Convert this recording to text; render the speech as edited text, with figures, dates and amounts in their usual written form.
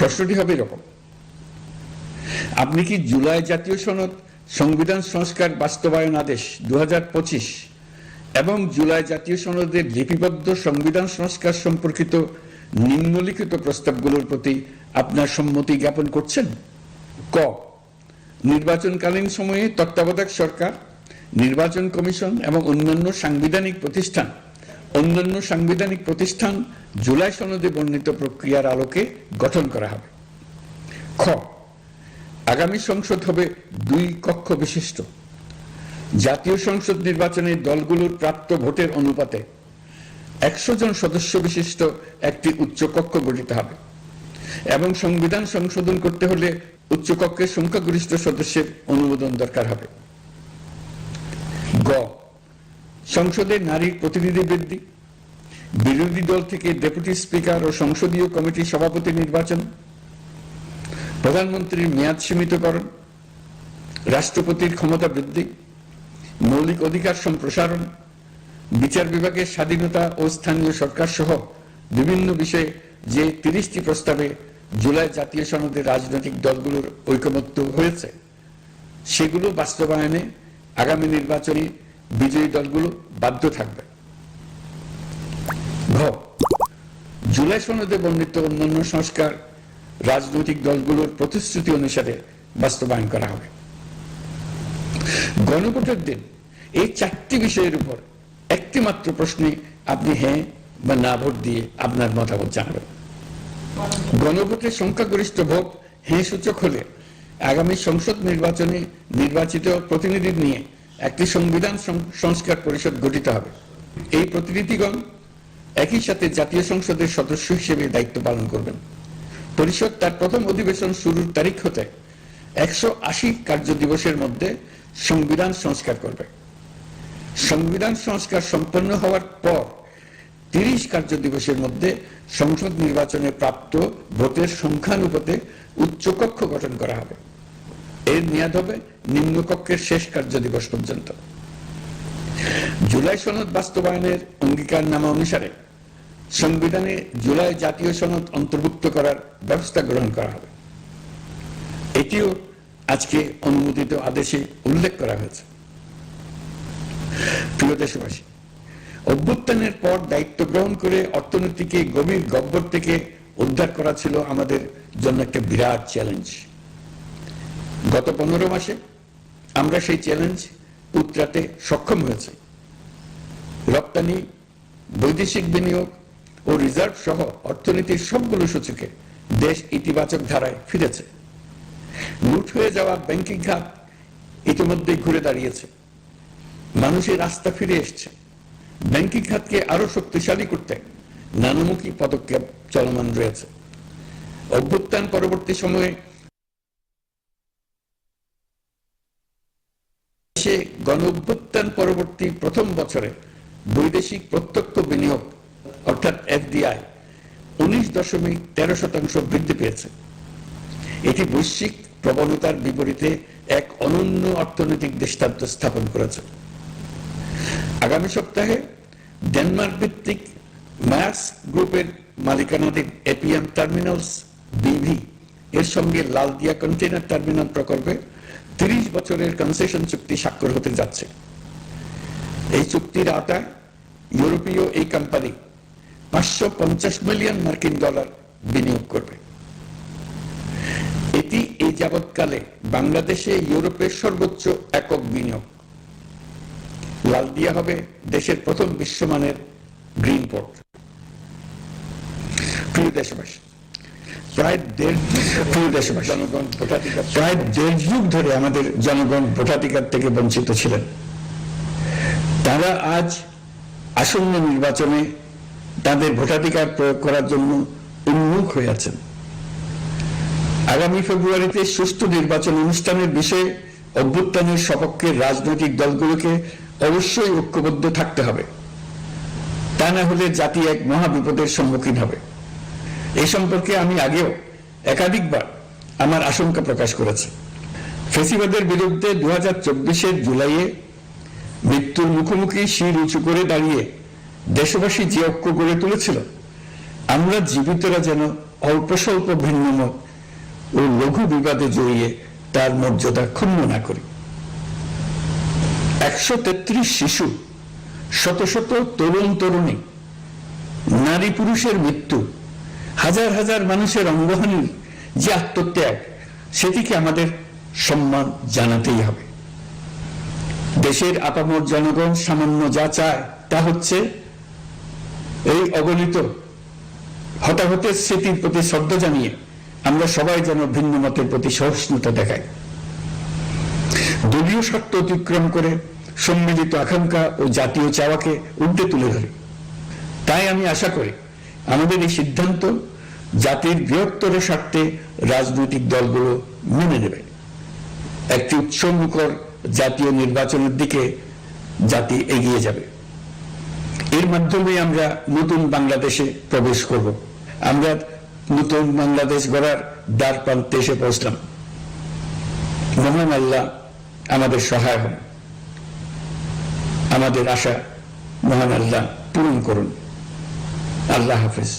প্রশ্নটি হবে এরকম, আপনি কি জুলাই জাতীয় সনদ সংবিধান সংস্কার বাস্তবায়ন আদেশ 2025 এবং জুলাই জাতীয় সনদের লিপিবদ্ধ সংবিধান সংস্কার সম্পর্কিত নিম্নলিখিত প্রস্তাবগুলোর প্রতি আপনার সম্মতি জ্ঞাপন করছেন? ক, নির্বাচনকালীন সময়ে তত্ত্বাবধায়ক সরকার, নির্বাচন কমিশন এবং অন্যান্য সাংবিধানিক প্রতিষ্ঠান জুলাই সনদে বর্ণিত প্রক্রিয়ার আলোকে গঠন করা হবে। খ, আগামী সংসদ হবে 2 কক্ষ বিশিষ্ট। জাতীয় সংসদ নির্বাচনে দলগুলোর প্রাপ্ত ভোটের অনুপাতে 100 জন সদস্য বিশিষ্ট একটি উচ্চকক্ষ গঠিত হবে এবং সংবিধান সংশোধন করতে হলে উচ্চকক্ষের সংখ্যাগরিষ্ঠ সদস্যের অনুমোদন দরকার হবে। গ, সংসদে নারীর প্রতিনিধি বৃদ্ধি, বিরোধী দল থেকে ডেপুটি স্পিকার ও সংসদীয় কমিটির সভাপতি নির্বাচন, প্রধানমন্ত্রীর মেয়াদ সীমিতকরণ, রাষ্ট্রপতির ক্ষমতা বৃদ্ধি, মৌলিক অধিকার সম্প্রসারণ, বিচার বিভাগের স্বাধীনতা ও স্থানীয় সরকার সহ বিভিন্ন বিষয়ে যে 30টি প্রস্তাবে জুলাই জাতীয় সনদে রাজনৈতিক দলগুলোর ঐকমত্য হয়েছে সেগুলো বাস্তবায়নে আগামী নির্বাচনে বিজয়ী দলগুলো বাধ্য থাকবে। ঘ, জুলাই সনদে বর্ণিত অন্যান্য সংস্কার রাজনৈতিক দলগুলোর প্রতিশ্রুতি অনুসারে বাস্তবায়ন করা হবে। গণভোটের দিন এই 4টি বিষয়ের উপর একটি মাত্র প্রশ্নে আপনি হ্যাঁ বা না ভোট দিয়ে আপনার মতামত জানাবেন। গণভোটের সংখ্যাগরিষ্ঠ ভোট হ্যাঁ সূচক হলে আগামী সংসদ নির্বাচনে নির্বাচিত প্রতিনিধি নিয়ে একটি সংবিধান সংস্কার পরিষদ গঠিত হবে। এই প্রতিনিধিগণ একই সাথে জাতীয় সংসদের সদস্য হিসেবে দায়িত্ব পালন করবেন। পরিষদ তার প্রথম অধিবেশন শুরুর তারিখ হতে 180 কার্য দিবসের মধ্যে সংবিধান সংস্কার করবে। সংবিধান সংস্কার সম্পন্ন হওয়ার পর 30 কার্য দিবসের মধ্যে সংসদ নির্বাচনে প্রাপ্ত ভোটের সংখ্যানুপাতে উচ্চকক্ষ গঠন করা হবে। এর মেয়াদ হবে নিম্নকক্ষের শেষ কার্য দিবস পর্যন্ত। জুলাই সনদ বাস্তবায়নের অঙ্গীকারনামা অনুসারে সংবিধানে জুলাই জাতীয় সনদ অন্তর্ভুক্ত করার ব্যবস্থা গ্রহণ করা হবে। এটিও আজকে অনুমোদিত আদেশে উল্লেখ করা হয়েছে। প্রিয় দেশবাসী, অভ্যুত্থানের পর দায়িত্ব গ্রহণ করে অর্থনীতিকে গভীর গহ্বর থেকে উদ্ধার করা ছিল আমাদের জন্য একটা বিরাট চ্যালেঞ্জ। গত 15 মাসে আমরা সেই চ্যালেঞ্জ উতরাতে সক্ষম হয়েছি। রপ্তানি, বৈদেশিক বিনিয়োগ ও রিজার্ভ সহ অর্থনীতির সবগুলো সূচকে দেশ ইতিবাচক ধারায় ফিরেছে। লুট হয়ে যাওয়া ব্যাংকিং খাত ইতিমধ্যে ঘুরে দাঁড়িয়েছে, মানুষের আস্থা ফিরে এসছে। ব্যাংকিং খাতকে আরো শক্তিশালী করতে নানামুখী পদক্ষেপ চলমান রয়েছে। অভ্যুত্থান পরবর্তী সময়ে গণ অভ্যুত্থান পরবর্তী প্রথম বছরে বৈদেশিক প্রত্যক্ষ বিনিয়োগ অর্থাৎ এফডিআই 19.13% বৃদ্ধি পেয়েছে। এটি বৈশ্বিক প্রবণতার বিপরীতে এক অনন্য অর্থনৈতিক দৃষ্টান্ত স্থাপন করেছে। আগামী সপ্তাহে ডেনমার্ক ভিত্তিক মায়ার্স গ্রুপের মালিকানাধীন এপিএম টার্মিনালস বিভি এর সঙ্গে লালদিয়া কন্টেইনার টার্মিনাল প্রকল্পে 30 বছরের কনসেশন চুক্তি স্বাক্ষর হতে যাচ্ছে। এই চুক্তির আওতায় ইউরোপীয় এই কোম্পানি $550 মিলিয়ন বিনিয়োগ করবে। এটি এই যাবৎকালে বাংলাদেশে ইউরোপের সর্বোচ্চ একক বিনিয়োগ। লালদিয়া হবে দেশের প্রথম বিশ্বমানের গ্রিন পোর্ট। প্রিয় দেশবাসী, প্রায় দেড় যুগ ধরে আমাদের জনগণ ভোটাধিকার থেকে বঞ্চিত ছিলেন। তারা আজ আসন্ন নির্বাচনে তাদের ভোটাধিকার প্রয়োগ করার জন্য উন্মুখ হয়ে আছেন। আগামী ফেব্রুয়ারিতে সুষ্ঠু নির্বাচন অনুষ্ঠানের বিষয়ে অভ্যুত্থানের সপক্ষে রাজনৈতিক দলগুলোকে অবশ্যই ঐক্যবদ্ধ থাকতে হবে। তা না হলে জাতি এক মহা বিপদের সম্মুখীন হবে। এই সম্পর্কে আমি আগেও একাধিকবার আমার আশঙ্কা প্রকাশ করেছি। ফ্যাসিবাদের বিরুদ্ধে 2024 জুলাইয়ে মৃত্যুর মুখোমুখি শির উঁচু করে দাঁড়িয়ে দেশবাসী যে ঐক্য গড়ে তুলেছিল, আমরা জীবিতরা যেন অল্প স্বল্প ভিন্নমত ও লঘু বিবাদে জড়িয়ে তার মর্যাদা ক্ষুণ্ণ না করি। 133 শিশু, শত শত তরুণ তরুণী, নারী পুরুষের মৃত্যু, হাজার হাজার মানুষের অঙ্গহানির যে আত্মত্যাগ, সেটিকে আমাদের সম্মান জানাতেই হবে। দেশের আপামর জনগণ সামান্য যা চায় তা হচ্ছে এই অগণিত হতাহতের স্মৃতির প্রতি শ্রদ্ধা জানিয়ে আমরা সবাই যেন ভিন্ন মতের প্রতি সহিষ্ণুতা দেখাই, দলীয় স্বার্থ অতিক্রম করে সম্মিলিত আকাঙ্ক্ষা ও জাতীয় চাওয়াকে ঊর্ধ্বে তুলে ধরি। তাই আমি আশা করি আমাদের এই সিদ্ধান্ত জাতির বৃহত্তর স্বার্থে রাজনৈতিক দলগুলো মেনে নেবে। একটি উৎসবমুখর জাতীয় নির্বাচনের দিকে জাতি এগিয়ে যাবে। এর মাধ্যমে আমরা নতুন বাংলাদেশে প্রবেশ করব। আমরা নতুন বাংলাদেশ গড়ার দ্বার প্রান্তে এসে পৌঁছলাম। মহান আল্লাহ আমাদের সহায় হন। আমাদের আশা মহান আল্লাহ পূরণ করুন। আল্লাহ হাফেজ।